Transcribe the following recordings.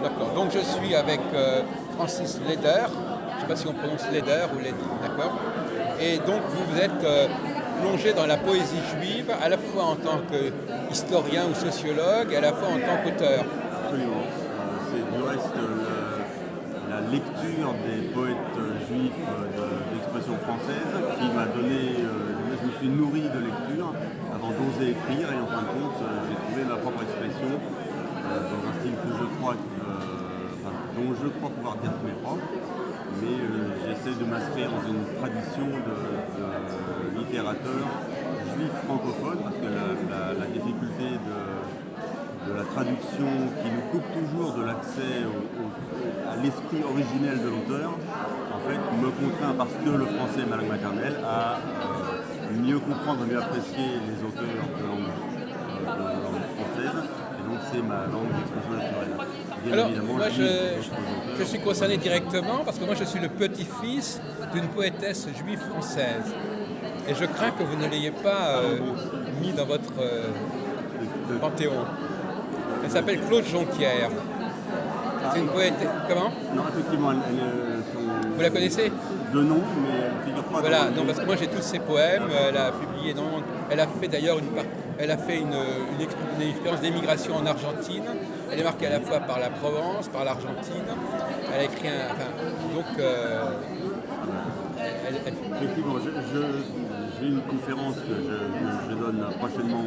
D'accord. Donc je suis avec Francis Leder. Je ne sais pas si on prononce Leder ou Leder, d'accord. Et donc vous êtes plongé dans la poésie juive, à la fois en tant qu'historien ou sociologue, et à la fois en tant qu'auteur. Absolument. C'est du reste la lecture des poètes juifs d'expression française qui m'a donné, je me suis nourri de lecture avant d'oser écrire et en fin de compte j'ai trouvé ma propre expression dans un style que je crois, dont je crois pouvoir dire qu'il est propre, mais j'essaie de m'inscrire dans une tradition de littérateurs juifs francophones parce que la difficulté de la traduction qui nous coupe toujours de l'accès à l'esprit originel de l'auteur, en fait, me contraint, parce que le français est ma langue maternelle, à mieux comprendre, mieux apprécier les auteurs de langue française. Et donc, c'est ma langue d'expression naturelle. Bien Alors, évidemment, moi, d'autres je suis concerné directement parce que moi, je suis le petit-fils d'une poétesse juive française. Et je crains que vous ne l'ayez pas mis dans votre panthéon. Elle s'appelle Claude Jonquière. C'est une poète. Comment? Non, effectivement, Vous la connaissez? de nom, mais elle ne figure pas Voilà, dans non, parce que moi j'ai tous ses poèmes, elle a publié, non, elle a fait d'ailleurs elle a fait une expérience d'émigration en Argentine. Elle est marquée à la fois par la Provence, par l'Argentine. Elle a écrit Effectivement, j'ai une conférence que je donne prochainement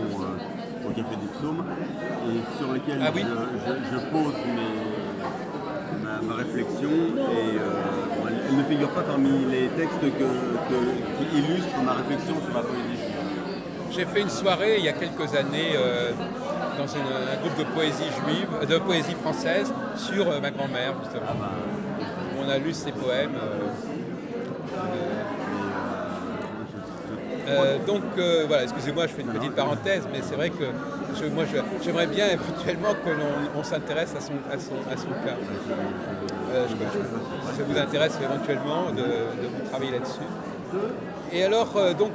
au Café des Psaumes et sur laquelle Ah oui. je pose ma réflexion et elle ne figure pas parmi les textes qui illustrent ma réflexion sur la poésie juive. J'ai fait une soirée il y a quelques années dans un groupe de poésie juive, de poésie française sur ma grand-mère justement. On a lu ses poèmes. Donc voilà, excusez-moi, je fais une petite parenthèse, mais c'est vrai que j'aimerais bien éventuellement que l'on s'intéresse à son cas. Si ça vous intéresse éventuellement de vous travailler là-dessus. Et alors, donc,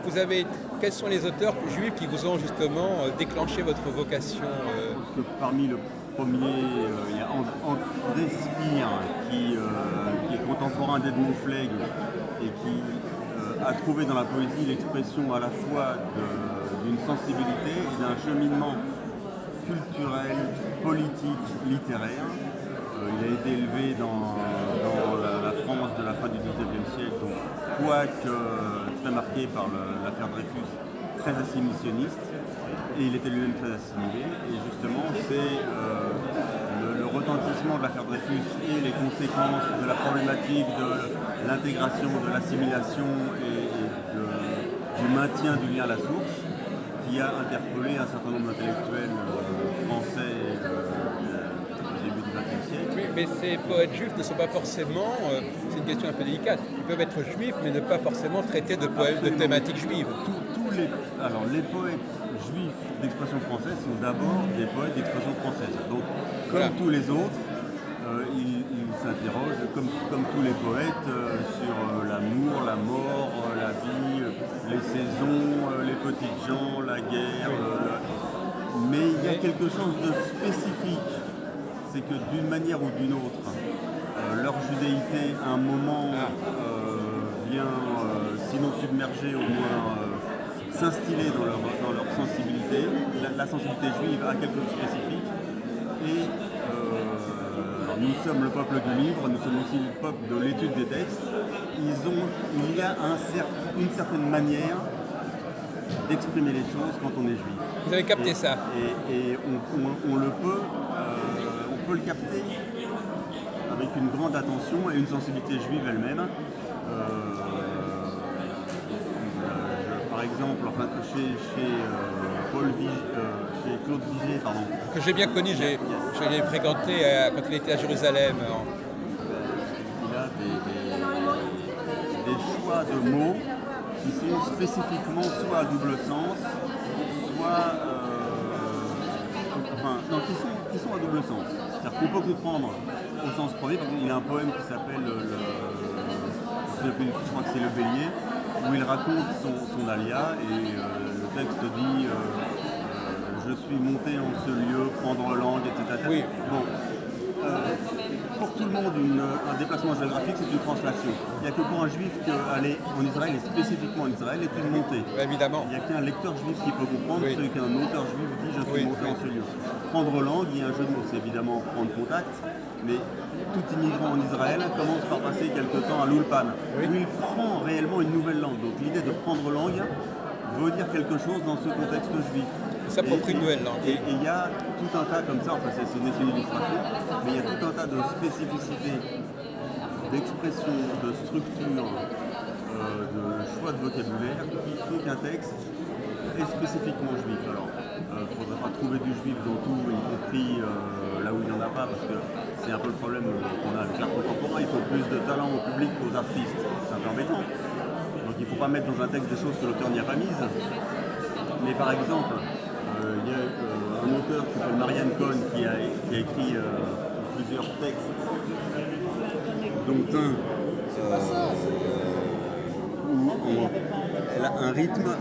quels sont les auteurs juifs qui vous ont justement déclenché votre vocation Parce que parmi le premier, il y a André Spire qui est contemporain d'Edmond Flegel et qui a trouvé dans la poésie l'expression à la fois d'une sensibilité et d'un cheminement culturel, politique, littéraire. Il a été élevé dans la France de la fin du XIXe siècle, donc quoique très marqué par l'affaire Dreyfus, très assimilationniste, et il était lui-même très assimilé. Et justement, c'est le retentissement de l'affaire Dreyfus et les conséquences de la problématique de l'intégration, de l'assimilation et du maintien du lien à la source qui a interpellé un certain nombre d'intellectuels français au début du XXe siècle. Oui, mais ces poètes juifs ne sont pas forcément, c'est une question un peu délicate, ils peuvent être juifs mais ne pas forcément traiter de thématiques juives. Alors les poètes juifs d'expression française sont d'abord des poètes d'expression française. Donc comme tous les autres, ils s'interrogent, comme tous les poètes, sur l'amour, la mort, la vie, les saisons, les petites gens, la guerre. Mais il y a quelque chose de spécifique, c'est que d'une manière ou d'une autre, leur judéité à un moment vient, sinon submerger, au moins s'instiller dans leur sensibilité. La sensibilité juive a quelque chose de spécifique. Et nous sommes le peuple du livre, nous sommes aussi le peuple de l'étude des textes. Il y a une certaine manière d'exprimer les choses quand on est juif. Vous avez capté ça? Et on peut le capter avec une grande attention et une sensibilité juive elle-même. Par exemple, chez Claude Vigée, que j'ai bien connu, je l'ai fréquenté quand il était à Jérusalem. Il a des choix de mots qui sont spécifiquement soit à double sens, soit qui sont à double sens. C'est-à-dire qu'on peut comprendre au sens premier, parce qu'il y a un poème qui s'appelle je crois que c'est Le Bélier, où il raconte son alia et le texte dit je suis monté en ce lieu, prendre langue, etc. Oui. Bon, tout le monde un déplacement géographique, c'est une translation. Il n'y a que pour un juif qu'aller en Israël, et spécifiquement en Israël, est une montée. Évidemment. Il n'y a qu'un lecteur juif qui peut comprendre ce qu'un auteur juif dit, je suis monté en ce lieu. Prendre langue, il y a un jeu de mots, c'est évidemment prendre contact, mais tout immigrant en Israël commence par passer quelque temps à l'Ulpan, où il prend réellement une nouvelle langue. Donc l'idée de prendre langue veut dire quelque chose dans ce contexte juif. S'approprie une nouvelle langue. Et il y a tout un tas comme ça, enfin c'est une illustration, mais il y a tout un tas de spécificités, d'expressions, de structures, de choix de vocabulaire qui font qu'un texte est spécifiquement juif. Alors, il ne faudrait pas trouver du juif dans tout, y compris là où il n'y en a pas, parce que c'est un peu le problème qu'on a avec l'art contemporain. Il faut plus de talent au public qu'aux artistes. C'est un peu embêtant. Donc il ne faut pas mettre dans un texte des choses que l'auteur n'y a pas mises. Mais par exemple, il y a un auteur qui s'appelle Marianne Cohn qui a écrit plusieurs textes, dont un où elle a un rythme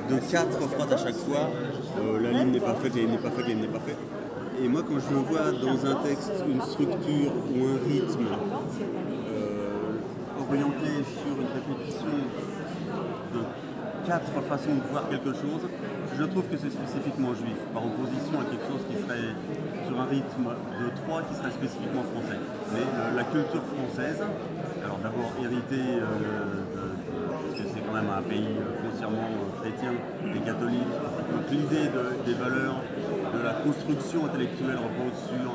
de 4 phrases à chaque fois. La ligne n'est pas faite, la ligne n'est pas faite, la ligne n'est pas faite. Et moi, quand je vois dans un texte une structure ou un rythme orienté sur une répétition de 4 façons de voir quelque chose, je trouve que c'est spécifiquement juif, par opposition à quelque chose qui serait sur un rythme de 3 qui serait spécifiquement français. Mais la culture française, alors d'abord héritée parce que c'est quand même un pays foncièrement chrétien et catholique, donc l'idée des valeurs, de la construction intellectuelle repose sur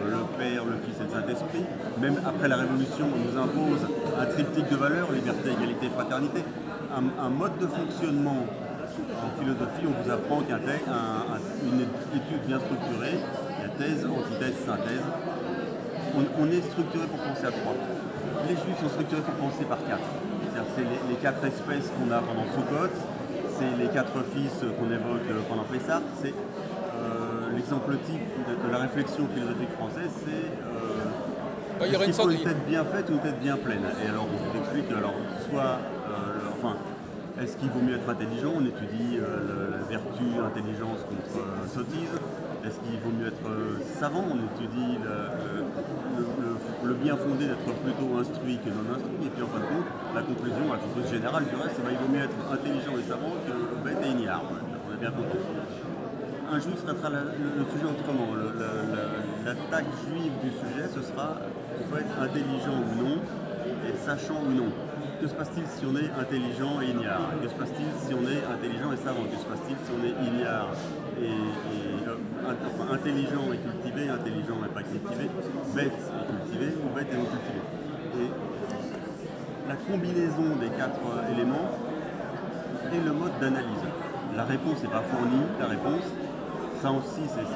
le Père, le Fils et le Saint-Esprit. Même après la Révolution, on nous impose un triptyque de valeurs, liberté, égalité, fraternité. Un mode de fonctionnement en philosophie, on vous apprend qu'une étude bien structurée, il y a thèse, antithèse, synthèse. On est structuré pour penser à 3. Les Juifs sont structurés pour penser par 4. C'est les 4 espèces qu'on a pendant Sukkot, c'est les 4 fils qu'on évoque pendant Pessah, c'est l'exemple type de la réflexion philosophique française, c'est est-ce qu'il faut une tête bien faite ou une tête bien pleine. Et alors on vous explique, soit, est-ce qu'il vaut mieux être intelligent, on étudie la vertu, intelligence contre sottise. Est-ce qu'il vaut mieux être savant, on étudie le bien fondé d'être plutôt instruit que non instruit. Et puis en fin de compte, la conclusion générale du reste, il vaut mieux être intelligent et savant que bête et ignare. On est bien content. Un juif traitera le sujet autrement. L'attaque juive du sujet, ce sera on peut être intelligent ou non, et sachant ou non. Que se passe-t-il si on est intelligent et ignare? Que se passe-t-il si on est intelligent et savant? Que se passe-t-il si on est ignare intelligent et cultivé, intelligent et pas cultivé, bête et cultivé ou bête et non cultivé? Et la combinaison des 4 éléments est le mode d'analyse. La réponse n'est pas fournie, la réponse, ça aussi c'est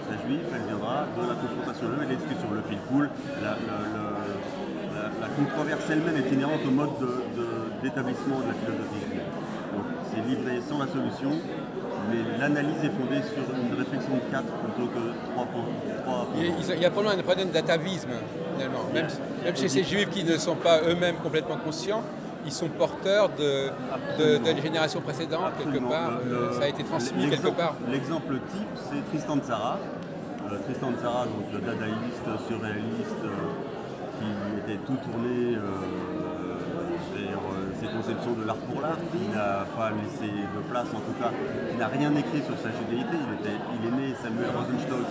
très juif, elle viendra de la confrontation et de la discussion, le pile-poule, la controverse elle-même est inhérente au mode d'établissement de la philosophie. Donc c'est livré sans la solution, mais l'analyse est fondée sur une réflexion de 4 plutôt que 3 points. Il y a probablement un problème d'atavisme, finalement. Même chez ces juifs qui ne sont pas eux-mêmes complètement conscients, ils sont porteurs de la génération précédente, quelque part. Ça a été transmis quelque part. L'exemple type, c'est Tristan Tzara. Tristan Tzara, donc le dadaïste, surréaliste, qui était tout tourné vers ses conceptions de l'art pour l'art, qui n'a pas laissé de place, en tout cas, qui n'a rien écrit sur sa judéité. Il est né Samuel Rosenstock,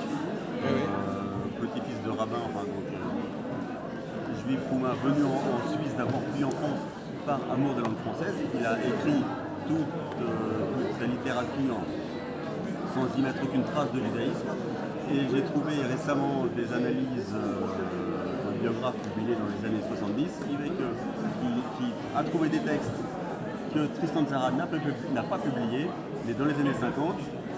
petit-fils de rabbin, juif roumain, venu en Suisse d'abord, puis en France, par amour de la langue française. Il a écrit toute sa littérature sans y mettre aucune trace de judaïsme. Et j'ai trouvé récemment des analyses de biographes publiés dans les années 70 qui a trouvé des textes que Tristan Tzara n'a pas publiés, mais dans les années 50,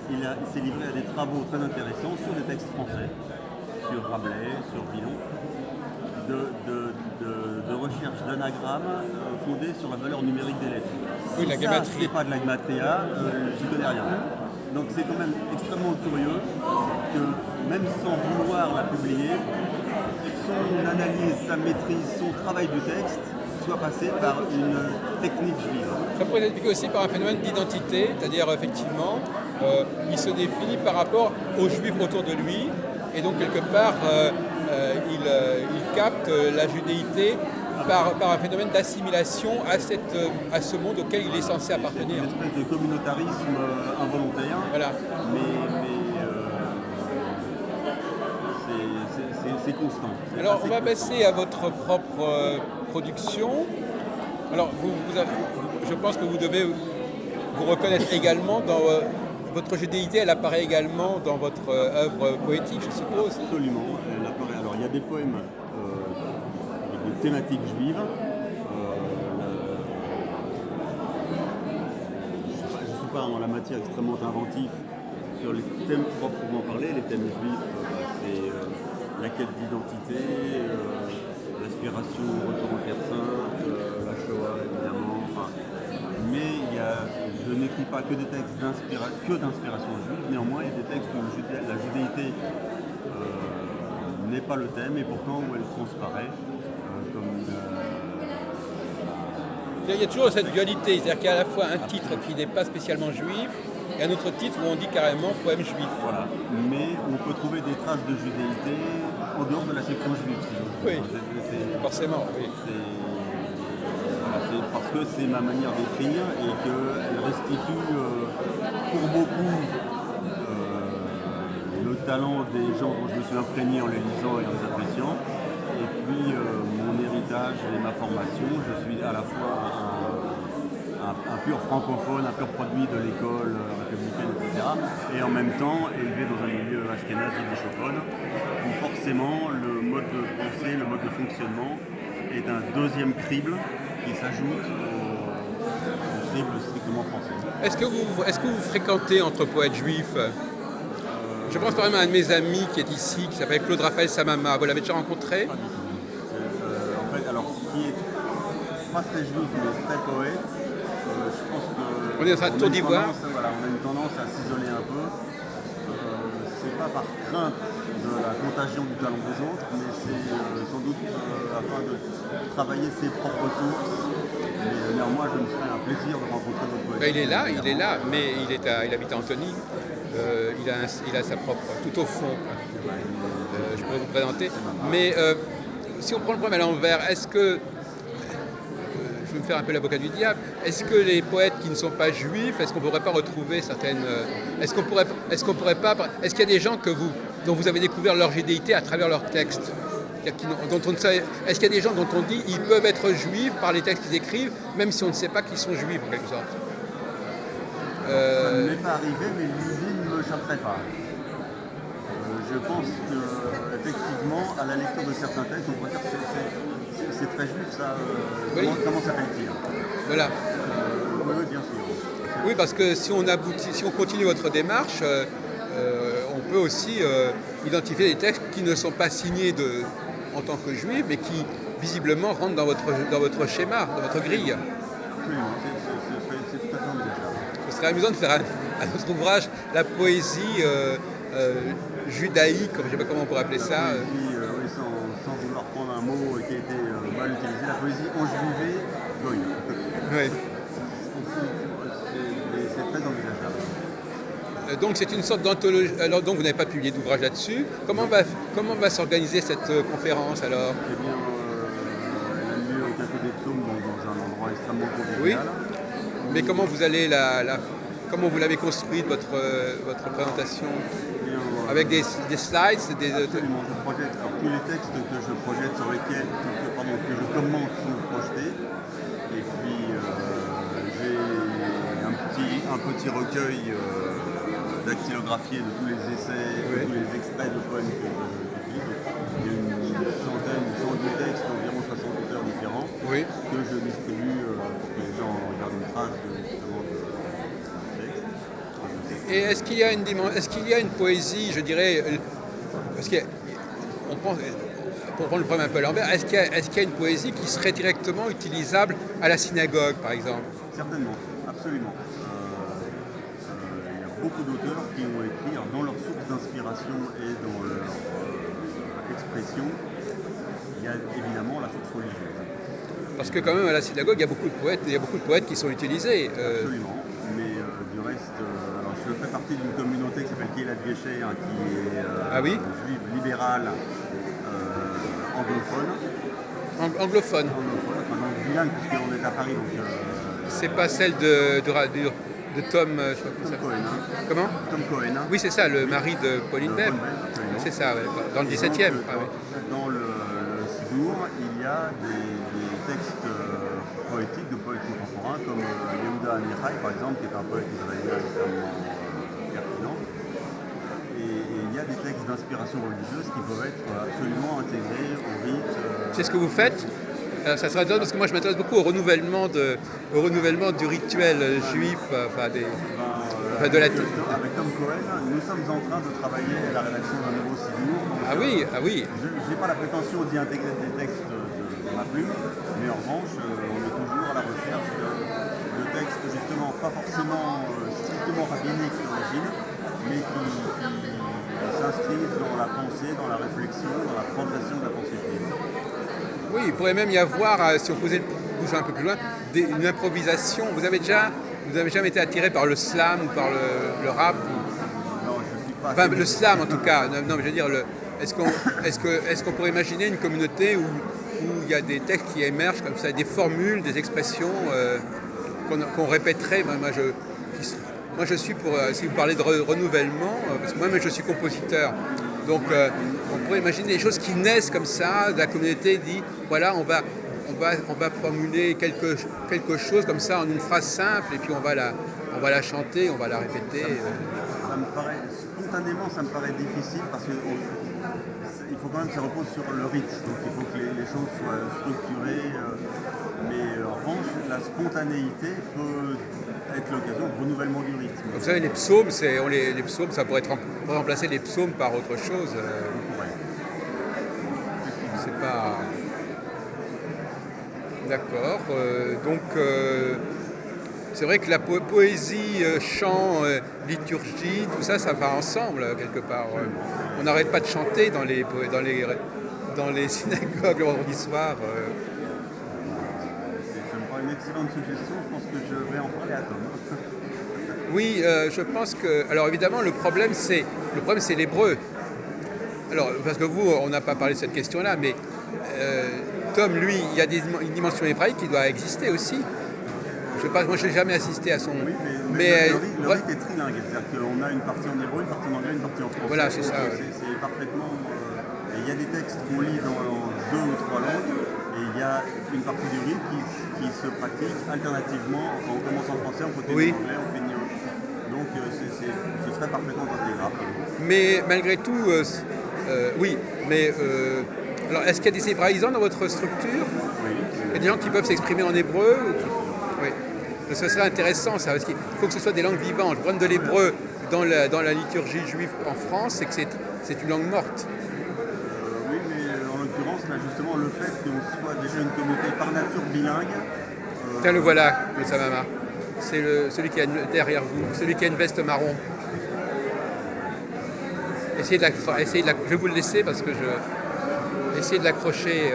il s'est livré à des travaux très intéressants sur des textes français, sur Rabelais, sur Villon, de recherche d'anagrammes fondés sur la valeur numérique des lettres. Oui, la gamatrie. Si c'est pas de la gematria, j'y connais rien. Donc c'est quand même extrêmement curieux que, même sans vouloir la publier, son analyse, sa maîtrise, son travail du texte soit passé par une technique juive. Ça pourrait s'expliquer aussi par un phénomène d'identité, c'est-à-dire effectivement, il se définit par rapport aux juifs autour de lui, et donc quelque part, il capte la judéité par un phénomène d'assimilation à ce monde auquel il est censé appartenir. Une espèce de communautarisme involontaire, Voilà. mais c'est constant. Alors on va passer à votre propre production. Alors je pense que vous devez vous reconnaître également dans votre judéité, elle apparaît également dans votre œuvre poétique, je suppose. Absolument, elle apparaît. Alors il y a des poèmes avec des thématiques juives. Je ne suis pas en la matière extrêmement inventif sur les thèmes proprement parlés. Les thèmes juifs, c'est la quête d'identité, l'aspiration au retour en Terre Sainte, la Shoah évidemment. Enfin, mais je n'écris pas que des textes d'inspiration juive. Néanmoins, il y a des textes où la judéité n'est pas le thème et pourtant où elle transparaît Il y a toujours cette dualité, c'est-à-dire qu'il y a à la fois un titre qui n'est pas spécialement juif et un autre titre où on dit carrément poème juif. Voilà. Mais on peut trouver des traces de judéité en dehors de la section juive. Oui, forcément. Oui. C'est parce que c'est ma manière d'écrire et qu'elle restitue pour beaucoup le talent des gens dont je me suis imprégné en les lisant et en les appréciant. Et puis mon héritage et ma formation, je suis à la fois un pur francophone, un pur produit de l'école républicaine, etc. Et en même temps élevé dans un milieu ashkénaze bichophone, où forcément le mode de pensée, le mode de fonctionnement est un deuxième crible qui s'ajoute au crible strictement français. Est-ce que vous fréquentez entre poètes juifs? Je pense par exemple à un de mes amis qui est ici, qui s'appelle Claude Raphaël Samama. Vous l'avez déjà rencontré? Pas du tout. En fait, alors ce qui est pas très juif mais très poète, je pense que on est dans un tour d'ivoire. Voilà, on a une tendance à s'isoler un peu. C'est pas par crainte de la contagion du talent des autres, mais c'est sans doute afin de travailler ses propres sources. Mais néanmoins, je me ferai un plaisir de rencontrer votre poète. Il est là, mais il habite à Antony. Il a sa propre, tout au fond. Je pourrais vous présenter. Mais si on prend le problème à l'envers, est-ce que, je vais me faire un peu l'avocat du diable, est-ce que les poètes qui ne sont pas juifs, est-ce qu'on ne pourrait pas retrouver certaines... Est-ce qu'il y a des gens dont vous avez découvert leur judéité à travers leurs textes? Est-ce qu'il y a des gens dont on dit qu'ils peuvent être juifs par les textes qu'ils écrivent, même si on ne sait pas qu'ils sont juifs en quelque sorte? Ça ne m'est pas arrivé, mais l'idée ne me chasserait pas. Je pense qu'effectivement, à la lecture de certains textes, on pourrait dire que c'est très juif, ça. Oui. Comment s'appelle-t-il? Voilà. Oui, bien sûr. Oui, parce que si on continue votre démarche, on peut aussi identifier des textes qui ne sont pas signés en tant que juifs, mais qui visiblement rentrent dans votre schéma, dans votre grille. Absolument, c'est tout à fait envisageable. Ce serait amusant de faire un autre ouvrage, la poésie judaïque, je ne sais pas comment on pourrait appeler ça. Oui, sans vouloir prendre un mot qui a été mal utilisé, la poésie enjuvée, goy. Oui. C'est très envisageable. Donc c'est une sorte d'anthologie. Alors donc vous n'avez pas publié d'ouvrage là-dessus. Comment va s'organiser cette conférence alors? Eh bien, elle a lieu au Café des Psaumes, dans un endroit extrêmement convivial. Oui. Mais comment vous allez comment vous l'avez construite votre présentation? Avec des slides, Absolument, je projette. Alors, tous les textes que je projette sur lesquels, que je commente sont projetés. Et puis j'ai un petit recueil dactylographié de tous les essais, tous les extraits de poèmes que j'utilise. Il y a une centaine, 110 textes, environ 60 auteurs différents, que je distribue pour que les gens regardent une trace justement de texte. Et est-ce qu'il y a une poésie, je dirais, parce qu'on pense, pour prendre le problème un peu à l'envers, est-ce qu'il y a une poésie qui serait directement utilisable à la synagogue, par exemple? Certainement, absolument. Il y a beaucoup d'auteurs qui ont écrit dans leurs sources d'inspiration et dans leur expression. Il y a évidemment la source religieuse. Parce que quand même à la synagogue, il y a beaucoup de poètes qui sont utilisés. Absolument. Mais du reste, alors je fais partie d'une communauté qui s'appelle Keilat Gesher, qui est juive libérale, anglophone, Anglophone. enfin donc bilingue puisqu'on est à Paris, donc C'est pas celle de Tom, je sais pas comment ça Tom Cohen. s'appelle. Comment? Tom Cohen. Oui, c'est ça, le mari de Pauline Beb. Absolument. C'est ça, ouais, dans le Et 17e. donc, Ah, oui. dans le Sidour, il y a des textes poétiques de poètes contemporains comme Yehuda Amichai, par exemple, qui est un poète israélien extrêmement pertinent. Et il y a des textes d'inspiration religieuse qui peuvent être absolument intégrés au rite. C'est ce que vous faites. Ça serait intéressant parce que moi je m'intéresse beaucoup au renouvellement du rituel juif, de la... Avec Tom Cohen, nous sommes en train de travailler à la rédaction d'un nouveau Sidour. Ah oui, ah oui. Je n'ai pas la prétention d'y intégrer des textes de ma plume, mais en revanche, on est toujours à la recherche de textes justement pas forcément strictement rabbiniques d'origine, mais qui s'inscrivent dans la pensée, dans la réflexion, dans la progression de la pensée juive. Oui, il pourrait même y avoir, si on posait bouger un peu plus loin, une improvisation. Vous avez jamais été attiré par le slam ou par le rap? Non, je suis pas. Enfin, le slam en tout cas. Non, mais je veux dire, est-ce qu'on pourrait imaginer une communauté où il y a des textes qui émergent comme ça, des formules, des expressions qu'on répéterait? Moi, je suis pour, si vous parlez de renouvellement, parce que moi-même je suis compositeur, donc on pourrait imaginer des choses qui naissent comme ça, la communauté dit, voilà, on va formuler quelque chose comme ça en une phrase simple, et puis on va la chanter, on va la répéter. Ça me paraît, spontanément, ça me paraît difficile parce qu'il faut quand même que ça repose sur le rite, donc il faut que les choses soient structurées, mais en revanche, la spontanéité peut être l'occasion de renouvellement du rythme. Vous savez, les psaumes, les psaumes, ça pourrait remplacer les psaumes par autre chose. C'est pas... D'accord. Donc, c'est vrai que la poésie, chant, liturgie, tout ça, ça va ensemble, quelque part. On n'arrête pas de chanter dans les synagogues le vendredi soir. Ça me paraît une excellente suggestion, je pense que je vais en parler à Tom. Oui, je pense que... Alors évidemment, le problème c'est l'hébreu. Alors, parce que vous, on n'a pas parlé de cette question-là, mais Tom, lui, il y a une dimension hébraïque qui doit exister aussi. Je sais pas, moi je n'ai jamais assisté à son... Oui, mais le rite est trilingue, c'est-à-dire qu'on a une partie en hébreu, une partie en anglais, une partie en français. Voilà, c'est ça. C'est parfaitement... et il y a des textes qu'on lit dans 2 ou 3 langues, et il y a une partie du rite qui se pratique alternativement. Enfin, on commence en français, on continue en anglais, on finit en... Donc ce serait parfaitement intégrable. Mais malgré tout, oui, mais... alors, est-ce qu'il y a des hébraïsants dans votre structure? Oui. Il y a des gens qui peuvent s'exprimer en hébreu Oui. Ce serait intéressant, ça, parce qu'il faut que ce soit des langues vivantes. Le problème de l'hébreu dans la liturgie juive en France, c'est que c'est une langue morte. Oui, mais en l'occurrence, là, justement, le fait qu'on soit déjà une communauté par nature bilingue... Tiens, le voilà, le Samama. C'est celui qui est derrière vous, celui qui a une veste marron. Je vais vous le laisser parce que essayez de l'accrocher.